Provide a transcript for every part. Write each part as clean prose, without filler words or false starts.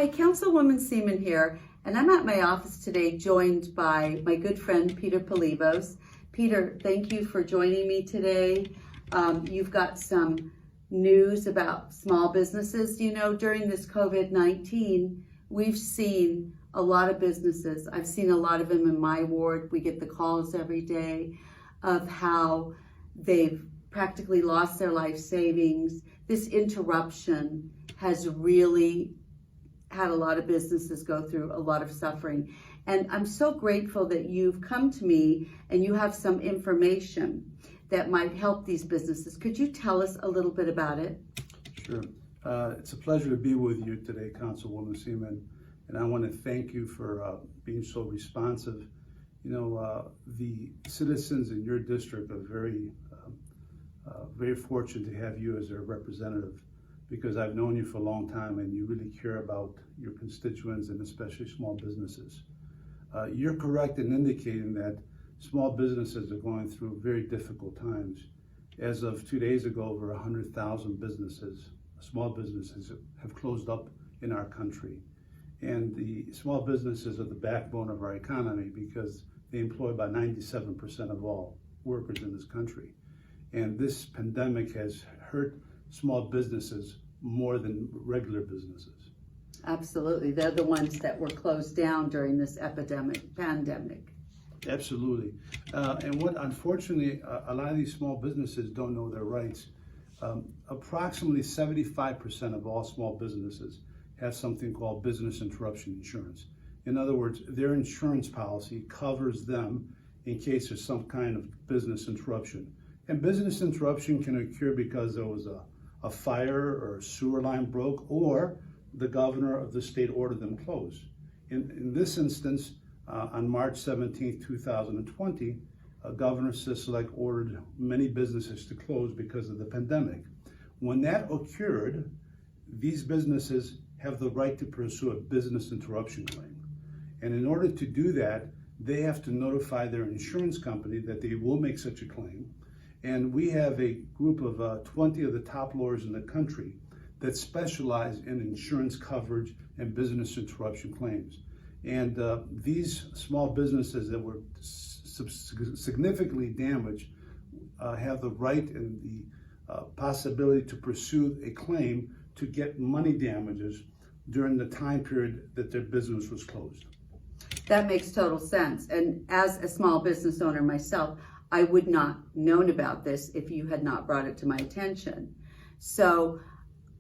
Hi, Councilwoman Seaman here, and I'm at my office today joined by my good friend Peter Polivos. Peter, thank you for joining me today. You've got some news about small businesses. You know, during this COVID-19, we've seen a lot of businesses. I've seen a lot of them in my ward. We get the calls every day of how they've practically lost their life savings. This interruption has really had a lot of businesses go through a lot of suffering. And I'm so grateful that you've come to me and you have some information that might help these businesses. Could you tell us a little bit about it? Sure. It's a pleasure to be with you today, Councilwoman Seaman, and I want to thank you for being so responsive. You know, the citizens in your district are very fortunate to have you as their representative, because I've known you for a long time and you really care about your constituents and especially small businesses. You're correct in indicating that small businesses are going through very difficult times. As of 2 days ago, over 100,000 businesses, small businesses, have closed up in our country. And the small businesses are the backbone of our economy because they employ about 97% of all workers in this country. And this pandemic has hurt small businesses more than regular businesses. Absolutely. They're the ones that were closed down during this pandemic. Absolutely. And what, unfortunately, a lot of these small businesses don't know their rights. Approximately 75% of all small businesses have something called business interruption insurance. In other words, their insurance policy covers them in case there's some kind of business interruption. And business interruption can occur because there was a fire or a sewer line broke, or the governor of the state ordered them closed. In this instance, on March 17, 2020, Governor Sisolak ordered many businesses to close because of the pandemic. When that occurred, these businesses have the right to pursue a business interruption claim. And in order to do that, they have to notify their insurance company that they will make such a claim. And we have a group of 20 of the top lawyers in the country that specialize in insurance coverage and business interruption claims. And these small businesses that were significantly damaged have the right and the possibility to pursue a claim to get money damages during the time period that their business was closed. That makes total sense. And as a small business owner myself, I would not known about this if you had not brought it to my attention. So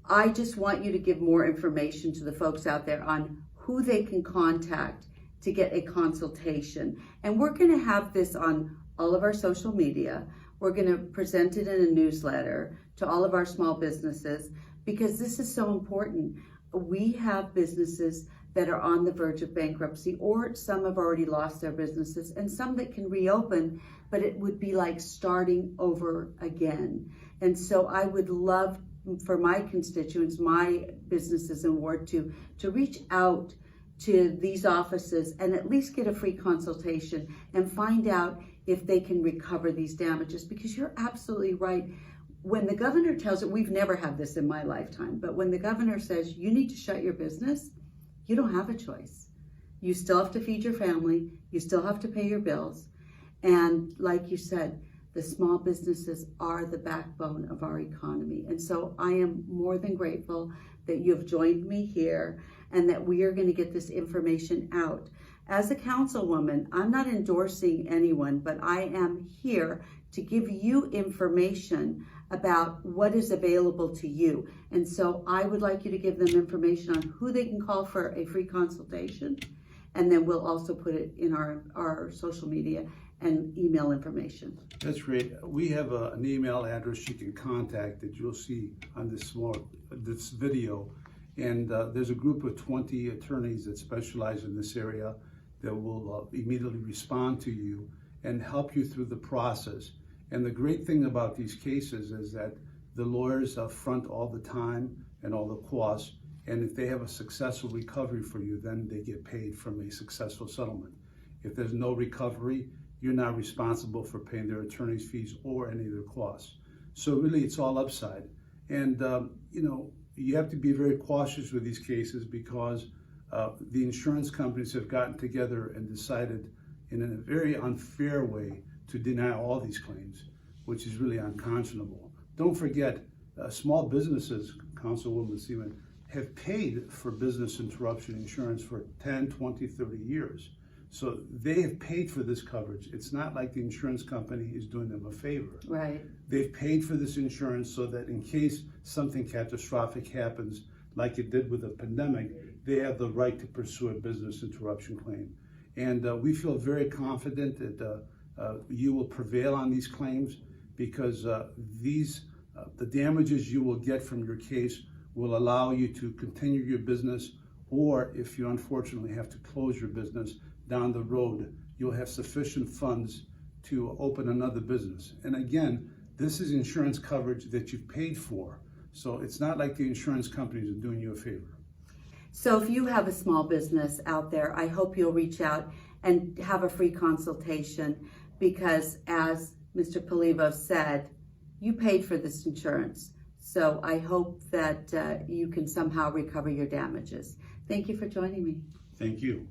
I just want you to give more information to the folks out there on who they can contact to get a consultation. And we're going to have this on all of our social media. We're going to present it in a newsletter to all of our small businesses because this is so important. We have businesses that are on the verge of bankruptcy, or some have already lost their businesses, and some that can reopen, but it would be like starting over again. And so I would love for my constituents, my businesses in Ward 2, to reach out to these offices and at least get a free consultation and find out if they can recover these damages, because you're absolutely right. When the governor tells it, we've never had this in my lifetime, but when the governor says you need to shut your business, you don't have a choice. You still have to feed your family, you still have to pay your bills. And like you said, the small businesses are the backbone of our economy. And so I am more than grateful that you've joined me here and that we are going to get this information out. As a councilwoman, I'm not endorsing anyone, but I am here to give you information about what is available to you. And so I would like you to give them information on who they can call for a free consultation. And then we'll also put it in our social media and email information. That's great. We have an email address you can contact that you'll see on this video. And there's a group of 20 attorneys that specialize in this area that will immediately respond to you and help you through the process. And the great thing about these cases is that the lawyers front all the time and all the costs. And if they have a successful recovery for you, then they get paid from a successful settlement. If there's no recovery, you're not responsible for paying their attorney's fees or any of their costs. So really, it's all upside. And, you know, you have to be very cautious with these cases because the insurance companies have gotten together and decided in a very unfair way to deny all these claims, which is really unconscionable. Don't forget, small businesses, Councilwoman Seaman, have paid for business interruption insurance for 10, 20, 30 years. So they have paid for this coverage. It's not like the insurance company is doing them a favor. Right. They've paid for this insurance so that in case something catastrophic happens, like it did with the pandemic, they have the right to pursue a business interruption claim. And we feel very confident that you will prevail on these claims because the damages you will get from your case will allow you to continue your business, or if you unfortunately have to close your business down the road, you'll have sufficient funds to open another business. And again, this is insurance coverage that you've paid for. So it's not like the insurance companies are doing you a favor. So if you have a small business out there, I hope you'll reach out and have a free consultation because as Mr. Polivo said, you paid for this insurance. So I hope that you can somehow recover your damages. Thank you for joining me. Thank you.